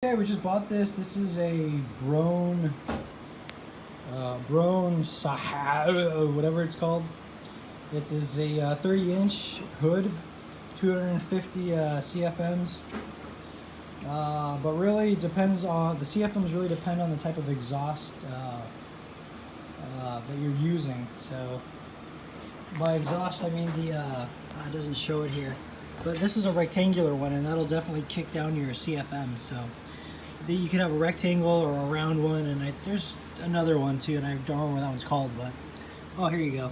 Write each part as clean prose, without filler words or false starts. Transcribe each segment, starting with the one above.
Okay, we just bought this. This is a Broan BKSA130SS, whatever it's called. It is a 30-inch hood, 250 CFMs. But really depends on the CFMs. Really depend on the type of exhaust that you're using. So by exhaust, I mean the it doesn't show it here, but this is a rectangular one, and that'll definitely kick down your CFM. So you can have a rectangle or a round one, and there's another one too, and I don't remember what that one's called, but oh, here you go.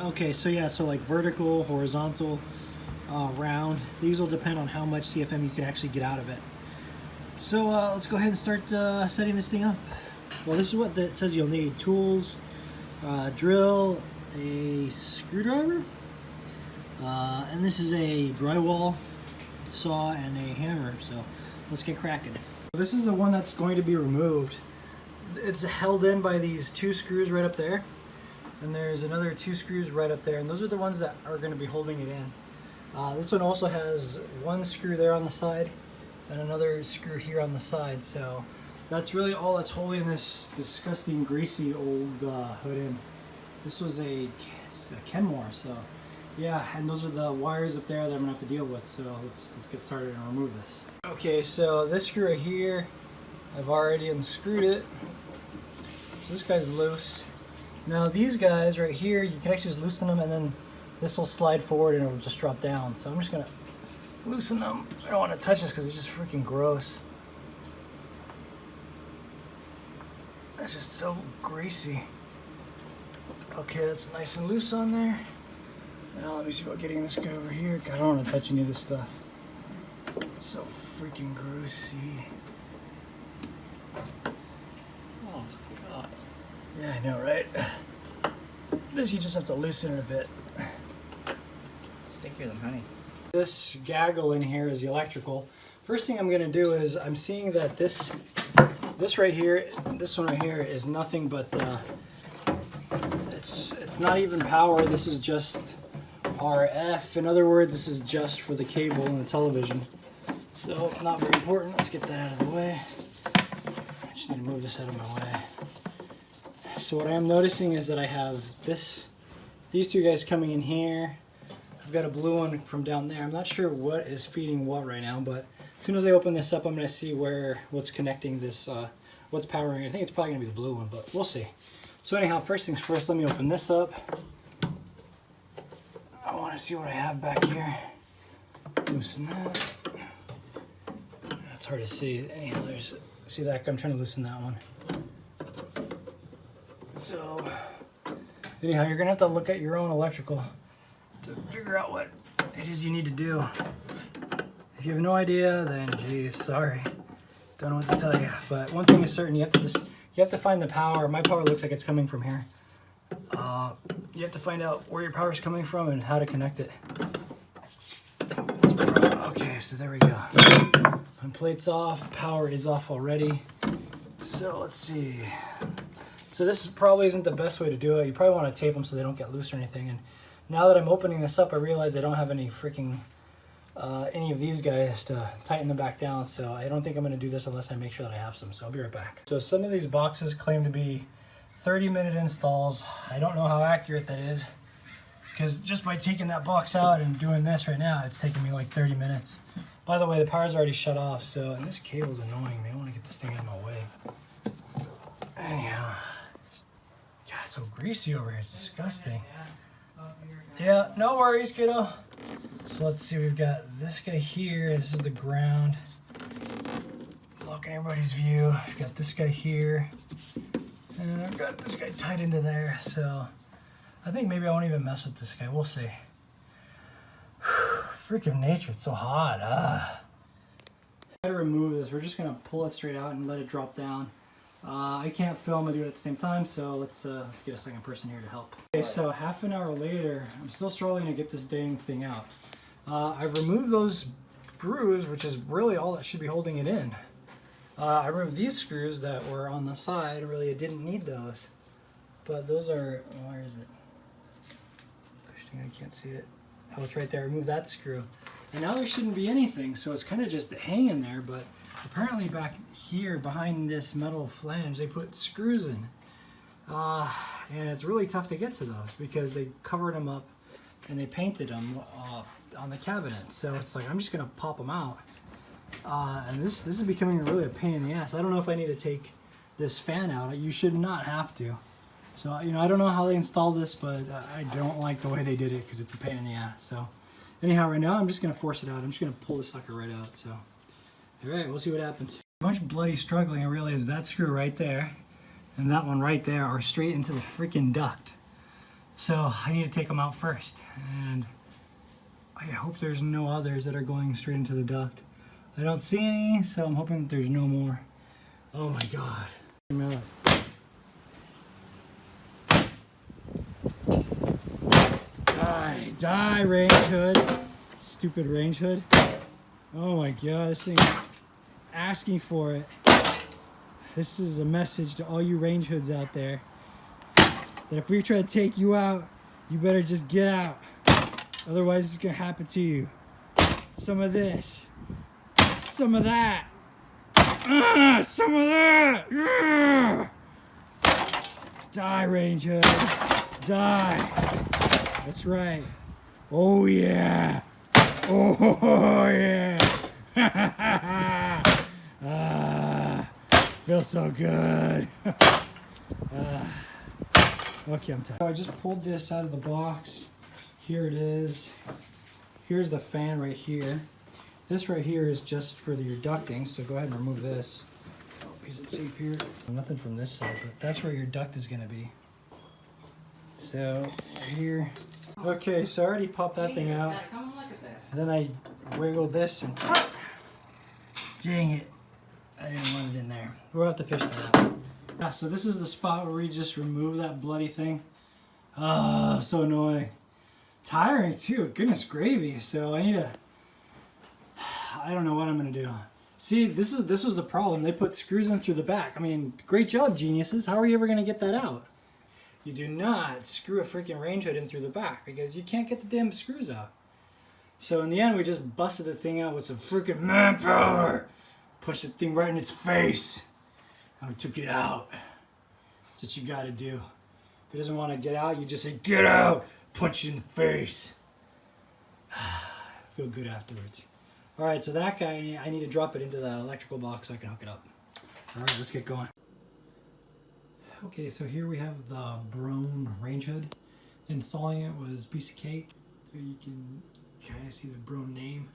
Okay, so yeah, so like vertical, horizontal, round, these will depend on how much CFM you can actually get out of it. So let's go ahead and start setting this thing up. Well, this is what it says you'll need: tools, drill, a screwdriver, and this is a drywall saw and a hammer. So let's get cracking. This is the one that's going to be removed. It's held in by these two screws right up there, and there's another two screws right up there, and those are the ones that are going to be holding it in. This one also has one screw there on the side and another screw here on the side, so that's really all that's holding this disgusting greasy old hood in. This was a Kenmore, so yeah, and those are the wires up there that I'm gonna have to deal with. So let's get started and remove this. Okay, so this screw right here, I've already unscrewed it. So this guy's loose. Now these guys right here, you can actually just loosen them, and then this will slide forward and it'll just drop down. So I'm just gonna loosen them. I don't want to touch this because it's just freaking gross. It's just so greasy. Okay, that's nice and loose on there. Now let me see about getting this guy over here. God, I don't want to touch any of this stuff. It's so freaking grossy. Oh God. Yeah, I know, right? This you just have to loosen it a bit. It's stickier than honey. This gaggle in here is the electrical. First thing I'm gonna do is I'm seeing that this right here, this one right here is nothing but it's not even power. This is just RF. In other words, this is just for the cable and the television. So not very important. Let's get that out of the way. I just need to move this out of my way. So what I am noticing is that I have these two guys coming in here. I've got a blue one from down there. I'm not sure what is feeding what right now, but as soon as I open this up, I'm going to see what's connecting this, what's powering it. I think it's probably going to be the blue one, but we'll see. So anyhow, first things first, let me open this up. I want to see what I have back here. Loosen that. That's hard to see. Anyhow, see that? I'm trying to loosen that one. So anyhow, you're going to have to look at your own electrical to figure out what it is you need to do. If you have no idea, then geez, sorry. Don't know what to tell you. But one thing is certain, you have to find the power. My power looks like it's coming from here. You have to find out where your power is coming from and how to connect it. Okay, so there we go. When plate's off, power is off already. So let's see. So this probably isn't the best way to do it. You probably want to tape them so they don't get loose or anything. And now that I'm opening this up, I realize I don't have any freaking any of these guys to tighten them back down. So I don't think I'm going to do this unless I make sure that I have some. So I'll be right back. So some of these boxes claim to be 30-minute installs. I don't know how accurate that is, because just by taking that box out and doing this right now, it's taking me like 30 minutes. By the way, the power's already shut off, so, and this cable's annoying me. I want to get this thing out of my way. Anyhow, God, it's so greasy over here. It's disgusting. Yeah, no worries, kiddo. So let's see, we've got this guy here. This is the ground. Blocking everybody's view. We've got this guy here. And I've got this guy tied into there. So I think maybe I won't even mess with this guy. We'll see. Freak of nature, it's so hot. Try to remove this. We're just gonna pull it straight out and let it drop down. I can't film and do it at the same time, so let's get a second person here to help. Okay, so half an hour later, I'm still struggling to get this dang thing out. I've removed those screws, which is really all that should be holding it in. I removed these screws that were on the side. Really, I didn't need those, but those are, where is it? Gosh dang it, I can't see it. Oh, it's right there. I removed that screw. And now there shouldn't be anything, so it's kind of just hanging there, but apparently back here behind this metal flange, they put screws in. And it's really tough to get to those because they covered them up and they painted them on the cabinets. So it's like, I'm just gonna pop them out. And this is becoming really a pain in the ass. I don't know if I need to take this fan out. You should not have to. So, you know, I don't know how they installed this, but I don't like the way they did it because it's a pain in the ass. So anyhow, right now I'm just gonna force it out. I'm just gonna pull this sucker right out. So, all right, we'll see what happens. A bunch of bloody struggling. I realized that screw right there and that one right there are straight into the freaking duct. So I need to take them out first. And I hope there's no others that are going straight into the duct. I don't see any, so I'm hoping that there's no more. Oh my God. Die, range hood. Stupid range hood. Oh my God, this thing is asking for it. This is a message to all you range hoods out there. That if we try to take you out, you better just get out. Otherwise it's gonna happen to you. Some of this. Some of that. Some of that. Die, range hood. Die. That's right. Oh yeah. Oh yeah. Feels so good. Okay, I'm tired. So I just pulled this out of the box. Here it is. Here's the fan right here. This right here is just for your ducting, so go ahead and remove this. Oh, piece of tape here. Nothing from this side, but that's where your duct is going to be. So, here. Okay, so I already popped that thing out. Come look at this. Then I wiggle this and... Dang it. I didn't want it in there. We'll have to fish that out. Yeah, so this is the spot where we just remove that bloody thing. So annoying. Tiring too, goodness gravy. So I need to... I don't know what I'm gonna do. See, this was the problem. They put screws in through the back. I mean, great job, geniuses. How are you ever gonna get that out? You do not screw a freaking range hood in through the back because you can't get the damn screws out. So in the end, we just busted the thing out with some freaking manpower. Pushed the thing right in its face. And we took it out. That's what you gotta do. If it doesn't want to get out, you just say, get out! Punch it in the face. Feel good afterwards. Alright, so that guy, I need to drop it into that electrical box so I can hook it up. Alright, let's get going. Okay, so here we have the Broan range hood. Installing it was a piece of cake. So you can kind of see the Broan name.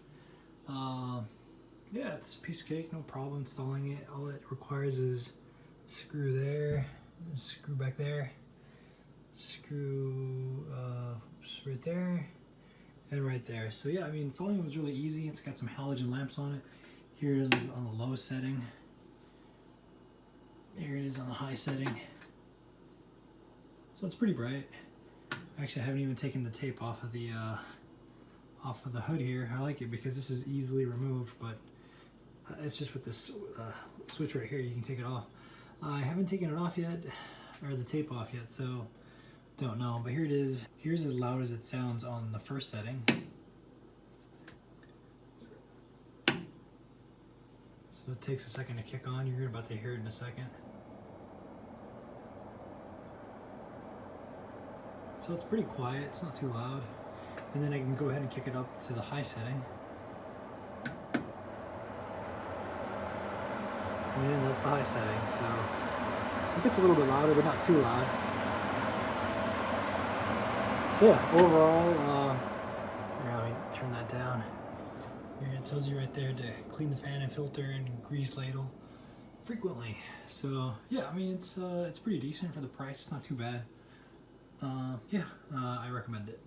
Yeah, it's a piece of cake, no problem installing it. All it requires is screw there, screw back there, screw right there, and right there. So yeah, I mean, installing it was really easy. It's got some halogen lamps on it. Here it is on the low setting. Here it is on the high setting. So it's pretty bright. Actually, I haven't even taken the tape off of the hood here. I like it because this is easily removed, but it's just with this switch right here, you can take it off. I haven't taken it off yet, or the tape off yet, so don't know. But here it is. Here's as loud as it sounds on the first setting. So it takes a second to kick on. You're about to hear it in a second. So it's pretty quiet, it's not too loud. And then I can go ahead and kick it up to the high setting. And that's the high setting, so it gets a little bit louder, but not too loud. So yeah, overall, let me turn that down. Here it tells you right there to clean the fan and filter and grease ladle frequently. So yeah, I mean it's pretty decent for the price. It's not too bad. I recommend it.